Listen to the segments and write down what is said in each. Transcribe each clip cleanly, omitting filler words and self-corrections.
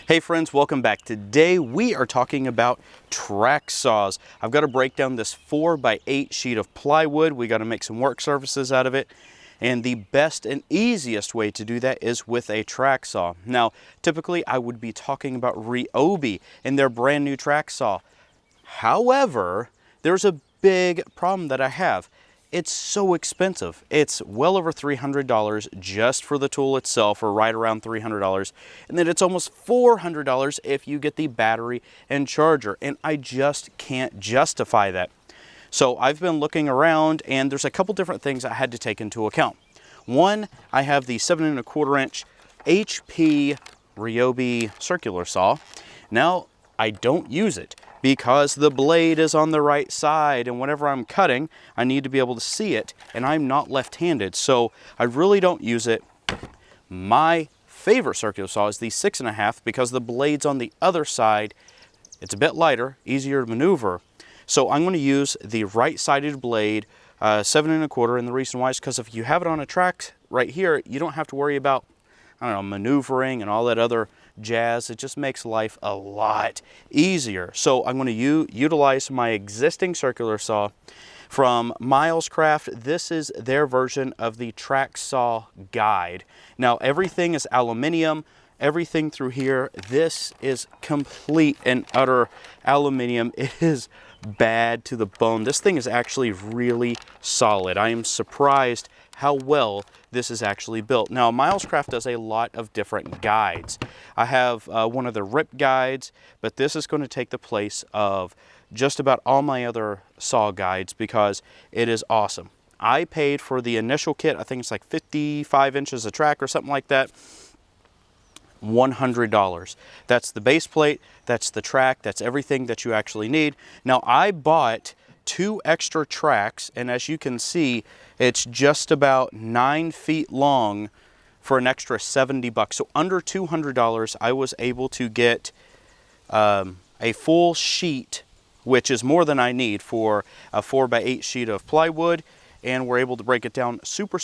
Hey friends, welcome back. Today we are talking about track saws. I've got to break down this 4x8 sheet of plywood. We got to make some work surfaces out of it. And the best and easiest way to do that is with a track saw. Now, typically I would be talking about Ryobi and their brand new track saw. However, there's a big problem that I have. It's so expensive. It's well over $300 just for the tool itself, or right around $300. And then it's almost $400 if you get the battery and charger. And I just can't justify that. So I've been looking around, and there's a couple different things I had to take into account. One, I have the 7 1/4 inch HP Ryobi circular saw. Now, I don't use it because the blade is on the right side, and whenever I'm cutting, I need to be able to see it, and I'm not left-handed, so I really don't use it. My favorite circular saw is the 6 1/2 because the blade's on the other side. It's a bit lighter, easier to maneuver. So I'm going to use the right-sided blade, 7 1/4, and the reason why is because if you have it on a track right here, you don't have to worry about, I don't know, maneuvering and all that other jazz. It just makes life a lot easier. So I'm going to utilize my existing circular saw from Milescraft. This is their version of the track saw guide. Now everything is aluminum. Everything through here, this is complete and utter aluminum. It is bad to the bone. This thing is actually really solid. I am surprised how well this is actually built. Now, Milescraft does a lot of different guides. I have one of the RIP guides, but this is going to take the place of just about all my other saw guides because it is awesome. I paid for the initial kit, I think it's like 55 inches of track or something like that, $100. That's the base plate, that's the track, that's everything that you actually need. Now I bought 2 extra tracks, and as you can see, it's just about 9 feet long for an extra 70 bucks. So under $200, I was able to get a full sheet, which is more than I need for a 4x8 sheet of plywood. And we're able to break it down super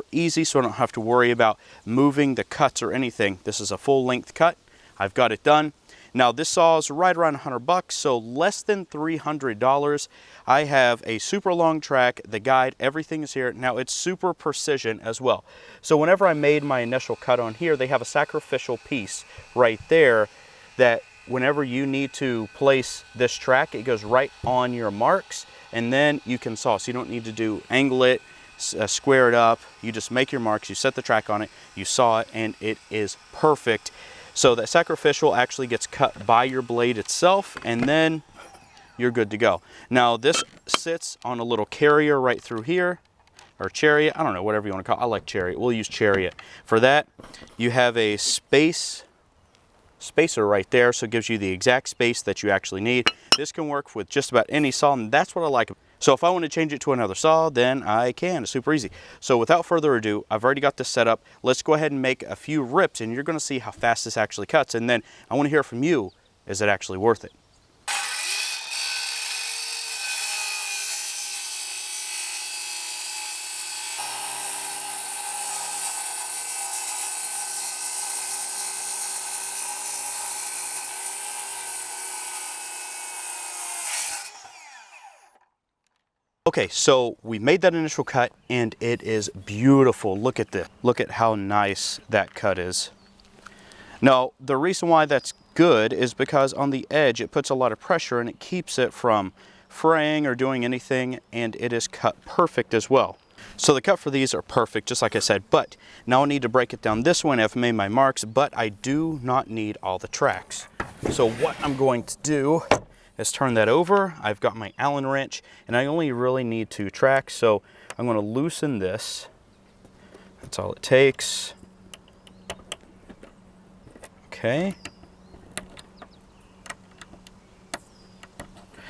easy, so I don't have to worry about moving the cuts or anything. This is a full length cut. I've got it done. Now this saw is right around 100 bucks, so less than $300. I have a super long track, the guide, everything is here. Now it's super precision as well. So whenever I made my initial cut on here, they have a sacrificial piece right there that whenever you need to place this track, it goes right on your marks, and then you can saw. So you don't need to angle it, square it up. You just make your marks, you set the track on it, you saw it, and it is perfect. So that sacrificial actually gets cut by your blade itself, and then you're good to go. Now this sits on a little carrier right through here, or chariot, I don't know, whatever you want to call it. I like chariot, we'll use chariot. For that, you have a spacer right there, so it gives you the exact space that you actually need. This can work with just about any saw, and that's what I like. So if I want to change it to another saw, then I can. It's super easy. So without further ado, I've already got this set up. Let's go ahead and make a few rips, and you're going to see how fast this actually cuts. And then I want to hear from you, is it actually worth it? Okay, so we made that initial cut and it is beautiful. Look at this. Look at how nice that cut is. Now, the reason why that's good is because on the edge it puts a lot of pressure and it keeps it from fraying or doing anything, and it is cut perfect as well. So the cut for these are perfect, just like I said, but now I need to break it down this way. I've made my marks, but I do not need all the tracks. So what I'm going to do is turn that over. I've got my Allen wrench, and I only really need 2 tracks, so I'm going to loosen this. That's all it takes. Okay.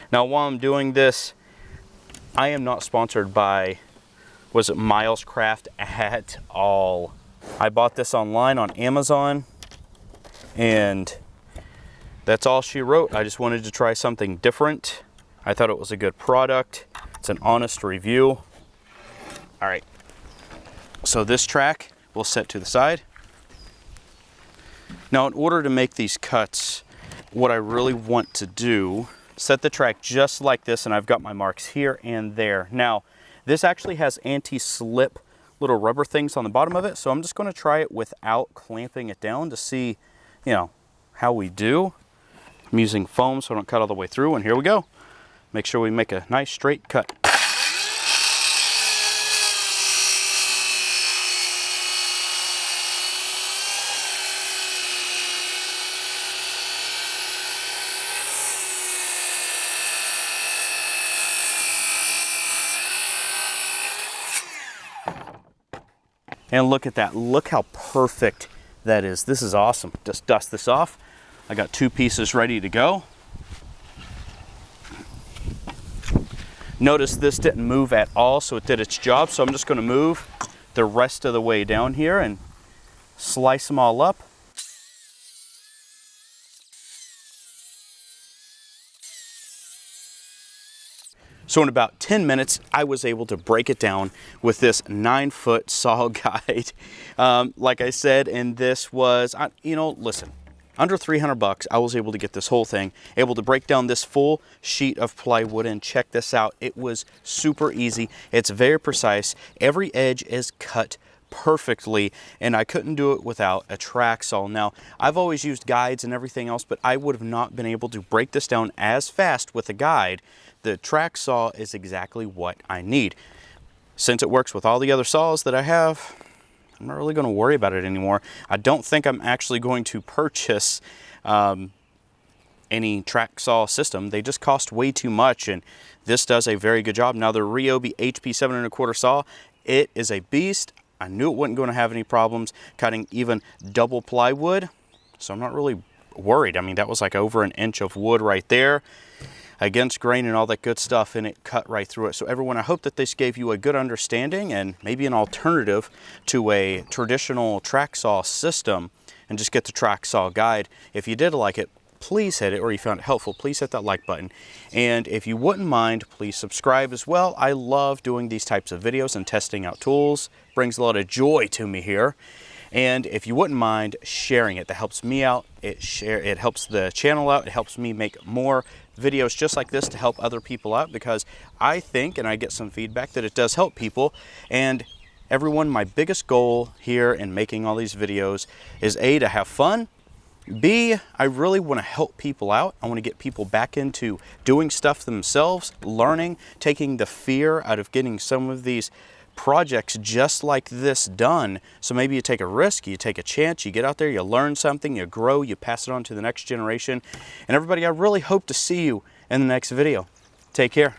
Now while I'm doing this, I am not sponsored by, was it Milescraft at all. I bought this online on Amazon, and that's all she wrote. I just wanted to try something different. I thought it was a good product. It's an honest review. All right, so this track we'll set to the side. Now, in order to make these cuts, what I really want to do, set the track just like this, and I've got my marks here and there. Now, this actually has anti-slip little rubber things on the bottom of it, so I'm just going to try it without clamping it down to see, you know, how we do. I'm using foam so I don't cut all the way through, and here we go. Make sure we make a nice straight cut. And look at that, look how perfect that is. This is awesome. Just dust this off. I got 2 pieces ready to go. Notice this didn't move at all, so it did its job. So I'm just gonna move the rest of the way down here and slice them all up. So in about 10 minutes, I was able to break it down with this 9-foot saw guide. Like I said, and this was, you know, listen, under 300 bucks, I was able to get this whole thing, able to break down this full sheet of plywood, and check this out. It was super easy. It's very precise. Every edge is cut perfectly, and I couldn't do it without a track saw. Now, I've always used guides and everything else, but I would have not been able to break this down as fast with a guide. The track saw is exactly what I need. Since it works with all the other saws that I have, I'm not really going to worry about it anymore. I don't think I'm actually going to purchase any track saw system. They just cost way too much, and this does a very good job. Now, the Ryobi HP 7 1/4 saw, it is a beast. I knew it wasn't going to have any problems cutting even double plywood, so I'm not really worried. I mean, that was like over 1 inch of wood right there against grain and all that good stuff, and it cut right through it. So everyone, I hope that this gave you a good understanding and maybe an alternative to a traditional track saw system, and just get the track saw guide. If you did like it, please hit it, or you found it helpful, please hit that like button. And if you wouldn't mind, please subscribe as well. I love doing these types of videos and testing out tools. Brings a lot of joy to me here. And if you wouldn't mind sharing it, that helps me out. It helps the channel out. It helps me make more videos just like this to help other people out, because I think, and I get some feedback, that it does help people. And everyone, my biggest goal here in making all these videos is A, to have fun. B, I really want to help people out. I want to get people back into doing stuff themselves, learning, taking the fear out of getting some of these projects just like this done. So maybe you take a risk, you take a chance, you get out there, you learn something, you grow, you pass it on to the next generation. And everybody, I really hope to see you in the next video. Take care.